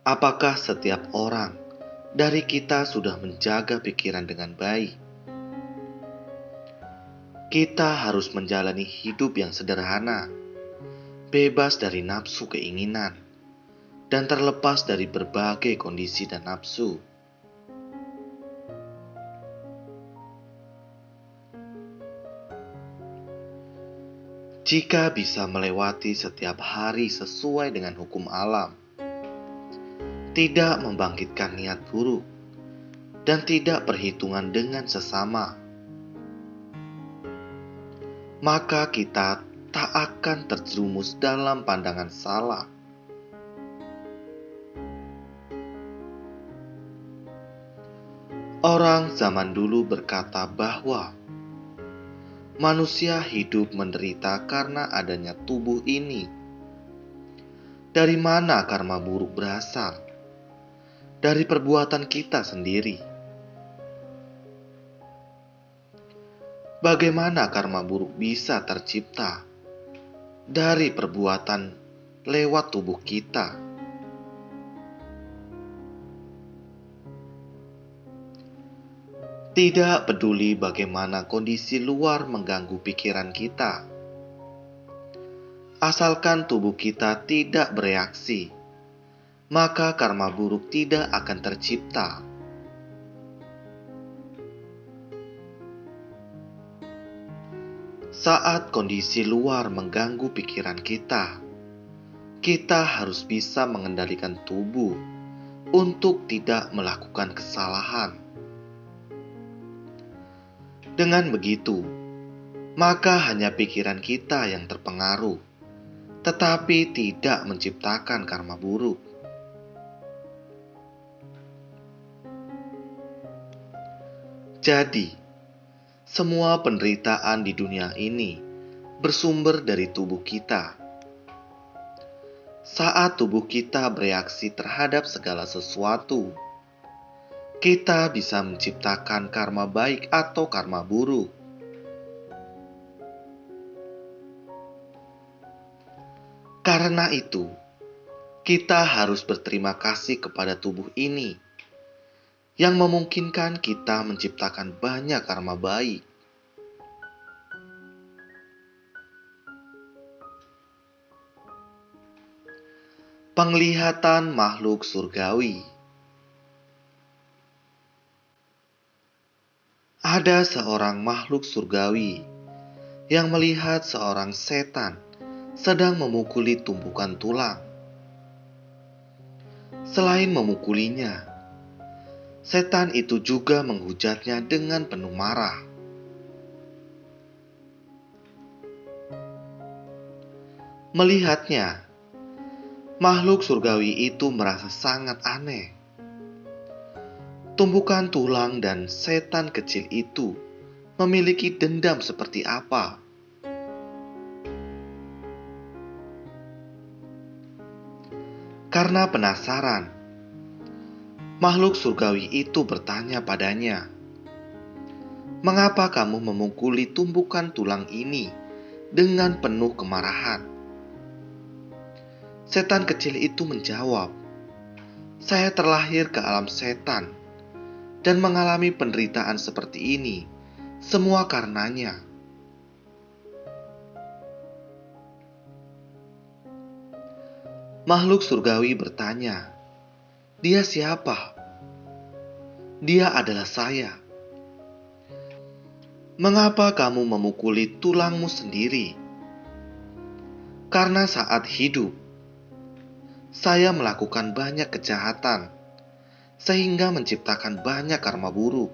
Apakah setiap orang dari kita sudah menjaga pikiran dengan baik? Kita harus menjalani hidup yang sederhana, bebas dari nafsu keinginan, dan terlepas dari berbagai kondisi dan nafsu. Jika bisa melewati setiap hari sesuai dengan hukum alam, tidak membangkitkan niat buruk, dan tidak perhitungan dengan sesama, maka kita tak akan terjerumus dalam pandangan salah. Orang zaman dulu berkata bahwa manusia hidup menderita karena adanya tubuh ini. Dari mana karma buruk berasal? Dari perbuatan kita sendiri. Bagaimana karma buruk bisa tercipta? Dari perbuatan lewat tubuh kita. Tidak peduli bagaimana kondisi luar mengganggu pikiran kita. Asalkan tubuh kita tidak bereaksi, maka karma buruk tidak akan tercipta. Saat kondisi luar mengganggu pikiran kita, kita harus bisa mengendalikan tubuh untuk tidak melakukan kesalahan. Dengan begitu, maka hanya pikiran kita yang terpengaruh, tetapi tidak menciptakan karma buruk. Jadi, semua penderitaan di dunia ini bersumber dari tubuh kita. Saat tubuh kita bereaksi terhadap segala sesuatu, kita bisa menciptakan karma baik atau karma buruk. Karena itu, kita harus berterima kasih kepada tubuh ini yang memungkinkan kita menciptakan banyak karma baik. Penglihatan makhluk surgawi. Ada seorang makhluk surgawi yang melihat seorang setan sedang memukuli tumpukan tulang. Selain memukulinya, setan itu juga menghujatnya dengan penuh marah. Melihatnya, makhluk surgawi itu merasa sangat aneh. Tumpukan tulang dan setan kecil itu memiliki dendam seperti apa? Karena penasaran, makhluk surgawi itu bertanya padanya, "Mengapa kamu memukuli tumpukan tulang ini dengan penuh kemarahan?" Setan kecil itu menjawab, "Saya terlahir ke alam setan dan mengalami penderitaan seperti ini, semua karenanya." Makhluk surgawi bertanya, "Dia siapa?" "Dia adalah saya." "Mengapa kamu memukuli tulangmu sendiri?" "Karena saat hidup, saya melakukan banyak kejahatan, sehingga menciptakan banyak karma buruk."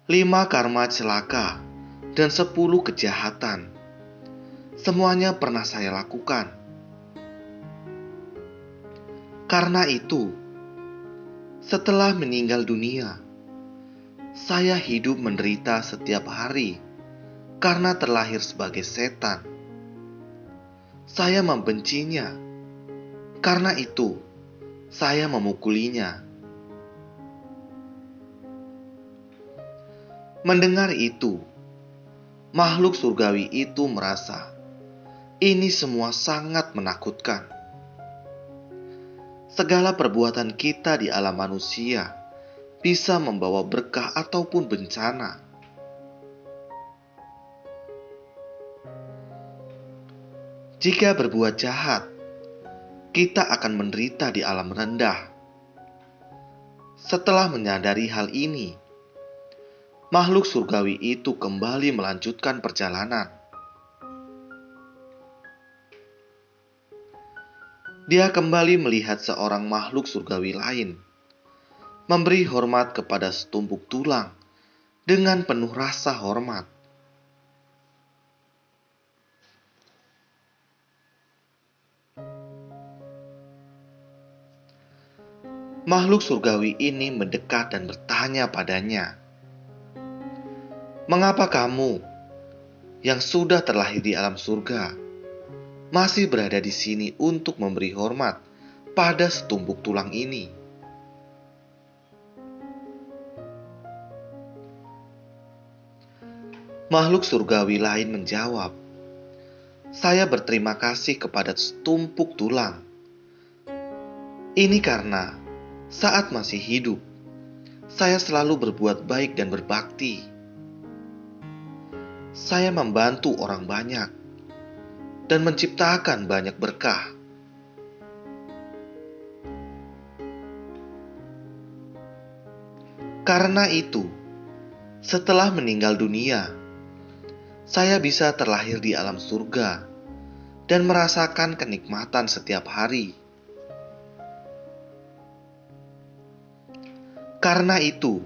5 karma celaka dan 10 kejahatan, semuanya pernah saya lakukan. Karena itu, setelah meninggal dunia, saya hidup menderita setiap hari karena terlahir sebagai setan. Saya membencinya. Karena itu, saya memukulinya. Mendengar itu, makhluk surgawi itu merasa Ini semua sangat menakutkan. Segala perbuatan kita di alam manusia bisa membawa berkah ataupun bencana. Jika berbuat jahat, kita akan menderita di alam rendah. Setelah menyadari hal ini, makhluk surgawi itu kembali melanjutkan perjalanan. Dia kembali melihat seorang makhluk surgawi lain, memberi hormat kepada setumpuk tulang dengan penuh rasa hormat. Makhluk surgawi ini mendekat dan bertanya padanya, "Mengapa kamu yang sudah terlahir di alam surga masih berada di sini untuk memberi hormat pada setumpuk tulang ini?" Makhluk surgawi lain menjawab, "Saya berterima kasih kepada setumpuk tulang. Ini karena saat masih hidup, saya selalu berbuat baik dan berbakti. Saya membantu orang banyak dan menciptakan banyak berkah. Karena itu, setelah meninggal dunia, saya bisa terlahir di alam surga dan merasakan kenikmatan setiap hari. Karena itu,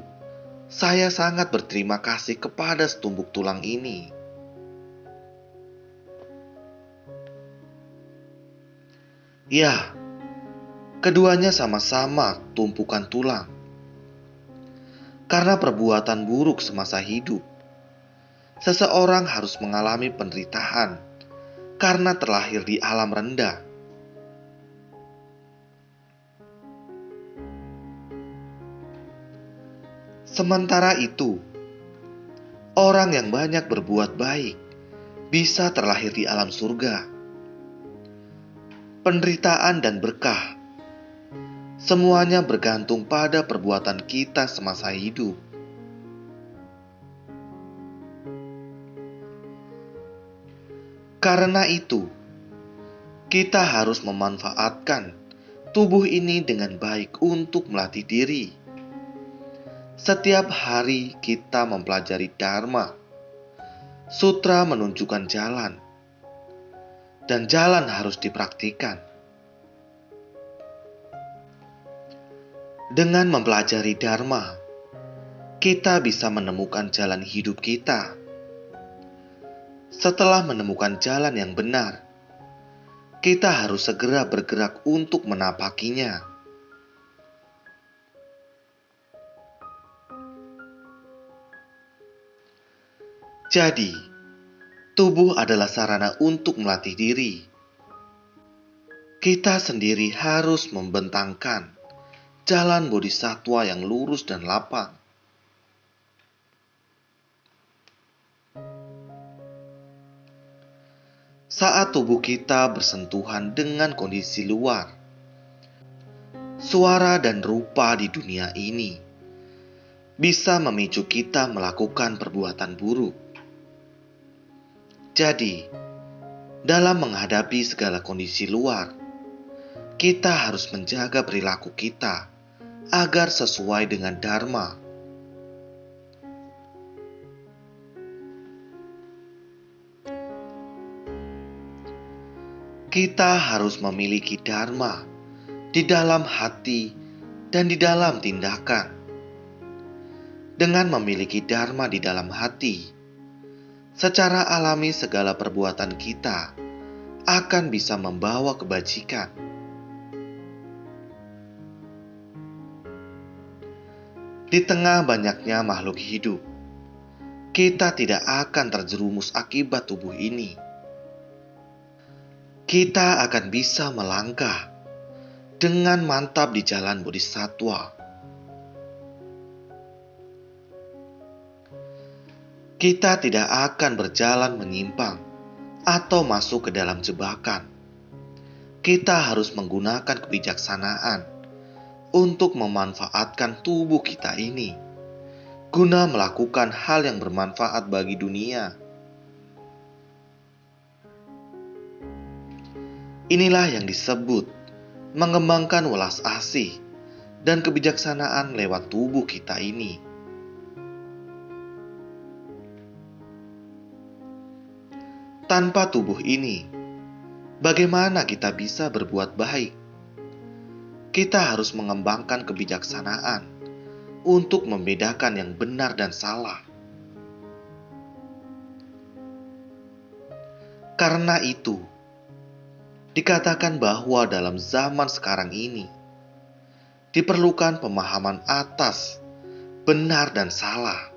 saya sangat berterima kasih kepada setumpuk tulang ini." Ya, keduanya sama-sama tumpukan tulang. Karena perbuatan buruk semasa hidup, seseorang harus mengalami penderitaan karena terlahir di alam rendah. Sementara itu, orang yang banyak berbuat baik bisa terlahir di alam surga. Penderitaan dan berkah semuanya bergantung pada perbuatan kita semasa hidup. Karena itu, kita harus memanfaatkan tubuh ini dengan baik untuk melatih diri. Setiap hari kita mempelajari Dharma. Sutra menunjukkan jalan, dan jalan harus dipraktikkan. Dengan mempelajari Dharma, kita bisa menemukan jalan hidup kita. Setelah menemukan jalan yang benar, kita harus segera bergerak untuk menapakinya. Jadi, tubuh adalah sarana untuk melatih diri. Kita sendiri harus membentangkan jalan bodhisatwa yang lurus dan lapang. Saat tubuh kita bersentuhan dengan kondisi luar, suara dan rupa di dunia ini bisa memicu kita melakukan perbuatan buruk. Jadi, dalam menghadapi segala kondisi luar, kita harus menjaga perilaku kita agar sesuai dengan Dharma. Kita harus memiliki Dharma di dalam hati dan di dalam tindakan. Dengan memiliki Dharma di dalam hati, secara alami segala perbuatan kita akan bisa membawa kebajikan. Di tengah banyaknya makhluk hidup, kita tidak akan terjerumus akibat tubuh ini. Kita akan bisa melangkah dengan mantap di jalan bodhisatwa. Kita tidak akan berjalan menyimpang atau masuk ke dalam jebakan. Kita harus menggunakan kebijaksanaan untuk memanfaatkan tubuh kita ini guna melakukan hal yang bermanfaat bagi dunia. Inilah yang disebut mengembangkan welas asih dan kebijaksanaan lewat tubuh kita ini. Tanpa tubuh ini, bagaimana kita bisa berbuat baik? Kita harus mengembangkan kebijaksanaan untuk membedakan yang benar dan salah. Karena itu, dikatakan bahwa dalam zaman sekarang ini diperlukan pemahaman atas benar dan salah.